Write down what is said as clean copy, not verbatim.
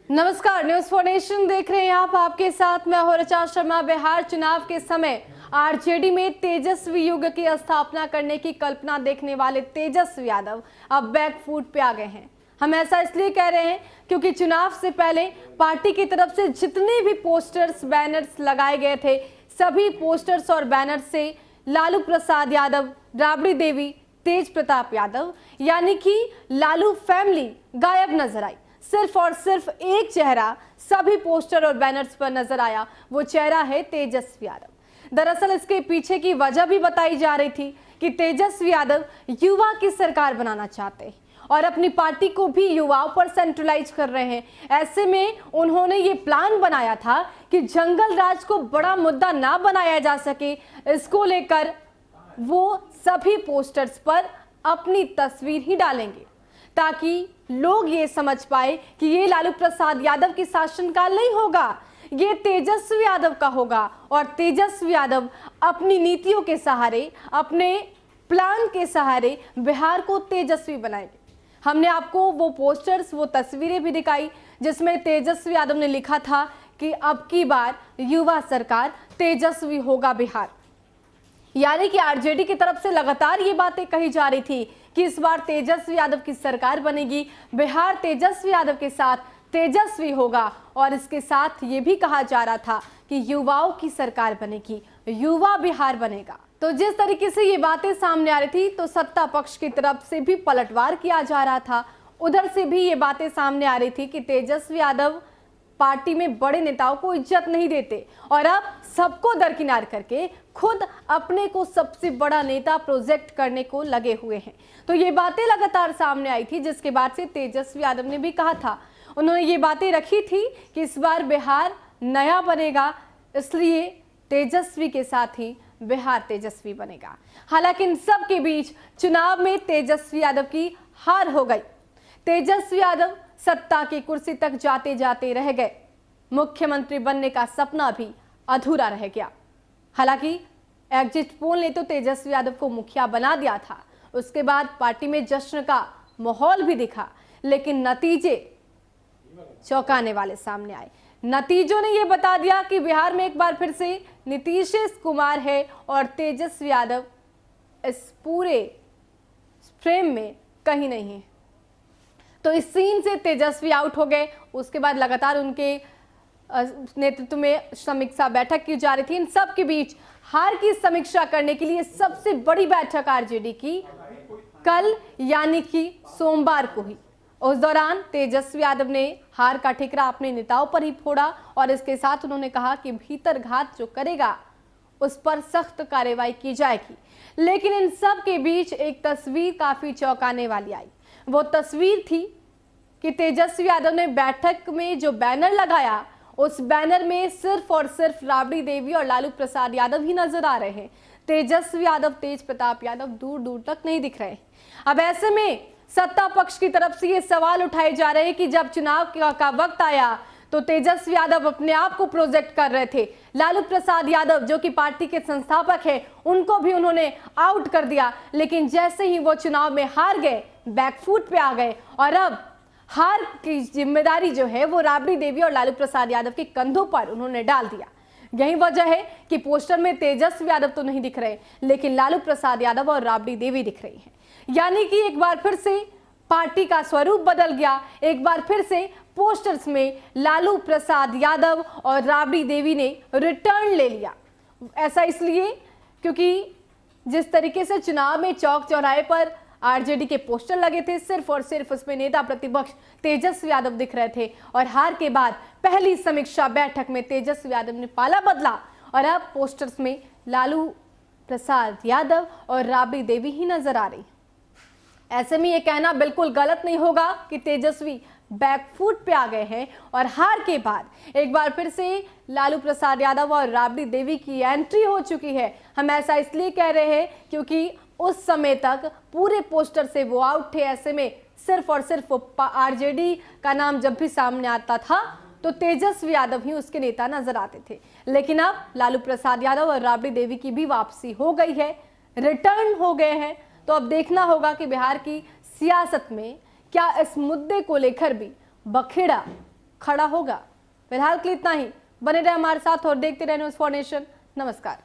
नमस्कार, news for nation देख रहे हैं आप। आपके साथ मैं हूं ऋचा शर्मा। बिहार चुनाव के समय आरजेडी में तेजस्वी युग की स्थापना करने की कल्पना देखने वाले तेजस्वी यादव अब बैकफुट पे आ गए हैं। हम ऐसा इसलिए कह रहे हैं क्योंकि चुनाव से पहले पार्टी की तरफ से जितने भी पोस्टर्स बैनर्स लगाए गए थे, सभी पोस्टर्स और बैनर से लालू प्रसाद यादव, राबड़ी देवी, तेज प्रताप यादव यानी कि लालू फैमिली गायब नजर आई। सिर्फ और सिर्फ एक चेहरा सभी पोस्टर और बैनर्स पर नजर आया, वो चेहरा है तेजस्वी यादव। दरअसल इसके पीछे की वजह भी बताई जा रही थी कि तेजस्वी यादव युवा की सरकार बनाना चाहते हैं और अपनी पार्टी को भी युवाओं पर सेंट्रलाइज कर रहे हैं। ऐसे में उन्होंने ये प्लान बनाया था कि जंगल राज को बड़ा मुद्दा ना बनाया जा सके, इसको लेकर वो सभी पोस्टर्स पर अपनी तस्वीर ही डालेंगे ताकि लोग ये समझ पाए कि ये लालू प्रसाद यादव की शासनकाल नहीं होगा, ये तेजस्वी यादव का होगा और तेजस्वी यादव अपनी नीतियों के सहारे, अपने प्लान के सहारे बिहार को तेजस्वी बनाएंगे। हमने आपको वो पोस्टर्स, वो तस्वीरें भी दिखाई जिसमें तेजस्वी यादव ने लिखा था कि अब की बार युवा सरकार, तेजस्वी होगा बिहार। यानी कि आरजेडी की तरफ से लगातार ये बातें कही जा रही थी कि इस बार तेजस्वी यादव की सरकार बनेगी, बिहार तेजस्वी यादव के साथ तेजस्वी होगा और इसके साथ ये भी कहा जा रहा था कि युवाओं की सरकार बनेगी, युवा बिहार बनेगा। तो जिस तरीके से ये बातें सामने आ रही थी तो सत्ता पक्ष की तरफ से भी पलटवार किया जा रहा था, उधर से भी ये बातें सामने आ रही थी कि तेजस्वी यादव पार्टी में बड़े नेताओं को इज्जत नहीं देते और अब सबको दरकिनार करके खुद अपने को सबसे बड़ा नेता प्रोजेक्ट करने को लगे हुए हैं। तो ये बातें लगातार सामने आई थी जिसके बाद से तेजस्वी यादव ने भी कहा था, उन्होंने ये बातें रखी थी कि इस बार बिहार नया बनेगा, इसलिए तेजस्वी के साथ ही बिहार तेजस्वी बनेगा। हालांकि इन सब के बीच चुनाव में तेजस्वी यादव की हार हो गई। तेजस्वी यादव सत्ता की कुर्सी तक जाते जाते रह गए, मुख्यमंत्री बनने का सपना भी अधूरा रह गया। हालांकि एग्जिट पोल ने तो तेजस्वी यादव को मुखिया बना दिया था, उसके बाद पार्टी में जश्न का माहौल भी दिखा, लेकिन नतीजे चौंकाने वाले सामने आए। नतीजों ने यह बता दिया कि बिहार में एक बार फिर से नीतीश कुमार है और तेजस्वी यादव इस पूरे फ्रेम में कहीं नहीं है। तो इस सीन से तेजस्वी आउट हो गए। उसके बाद लगातार उनके नेतृत्व में समीक्षा बैठक की जा रही थी। इन सब के बीच हार की समीक्षा करने के लिए सबसे बड़ी बैठक आरजेडी की कल यानी कि सोमवार को हुई। उस दौरान तेजस्वी यादव ने हार का ठिकरा अपने नेताओं पर ही फोड़ा और इसके साथ उन्होंने कहा कि भीतर घात जो करेगा उस पर सख्त कार्रवाई की जाएगी। लेकिन इन सब के बीच एक तस्वीर काफी चौंकाने वाली आई। वो तस्वीर थी कि तेजस्वी यादव ने बैठक में जो बैनर लगाया, उस बैनर में सिर्फ और सिर्फ राबड़ी देवी और लालू प्रसाद यादव ही नजर आ रहे हैं। तेजस्वी यादव, तेज प्रताप यादव दूर दूर तक नहीं दिख रहे। अब ऐसे में सत्ता पक्ष की तरफ से ये सवाल उठाए जा रहे हैं कि जब चुनाव का वक्त आया तो तेजस्वी यादव अपने आप को प्रोजेक्ट कर रहे थे। लालू प्रसाद यादव जो कि पार्टी के संस्थापक हैं, उनको भी उन्होंने आउट कर दिया, लेकिन जैसे ही वो चुनाव में हार गए, बैकफुट पे आ गए और अब हार की जिम्मेदारी जो है वो राबड़ी देवी और लालू प्रसाद यादव के कंधों पर उन्होंने डाल दिया। यही वजह है कि पोस्टर में तेजस्वी यादव तो नहीं दिख रहे, लेकिन लालू प्रसाद यादव और राबड़ी देवी दिख रही हैं। यानी कि एक बार फिर से पार्टी का स्वरूप बदल गया। एक बार फिर से पोस्टर्स में लालू प्रसाद यादव और राबड़ी देवी ने रिटर्न ले लिया। ऐसा इसलिए क्योंकि जिस तरीके से चुनाव में चौक चौराहे पर आरजेडी के पोस्टर लगे थे, सिर्फ और सिर्फ उसमें नेता प्रतिपक्ष तेजस्वी यादव दिख रहे थे और हार के बाद पहली समीक्षा बैठक में तेजस्वी यादव ने पाला बदला और अब पोस्टर्स में लालू प्रसाद यादव और राबड़ी देवी ही नजर आ रही। ऐसे में ये कहना बिल्कुल गलत नहीं होगा कि तेजस्वी बैकफुट पे आ गए हैं और हार के बाद एक बार फिर से लालू प्रसाद यादव और राबड़ी देवी की एंट्री हो चुकी है। हम ऐसा इसलिए कह रहे हैं क्योंकि उस समय तक पूरे पोस्टर से वो आउट थे। ऐसे में सिर्फ और सिर्फ आरजेडी का नाम जब भी सामने आता था तो तेजस्वी यादव ही उसके नेता नजर आते थे, लेकिन अब लालू प्रसाद यादव और राबड़ी देवी की भी वापसी हो गई है, रिटर्न हो गए हैं। तो अब देखना होगा कि बिहार की सियासत में क्या इस मुद्दे को लेकर भी बखेड़ा खड़ा होगा। फिलहाल के लिए इतना ही। बने रहे हमारे साथ और देखते रहे न्यूज़ फॉर नेशन। नमस्कार।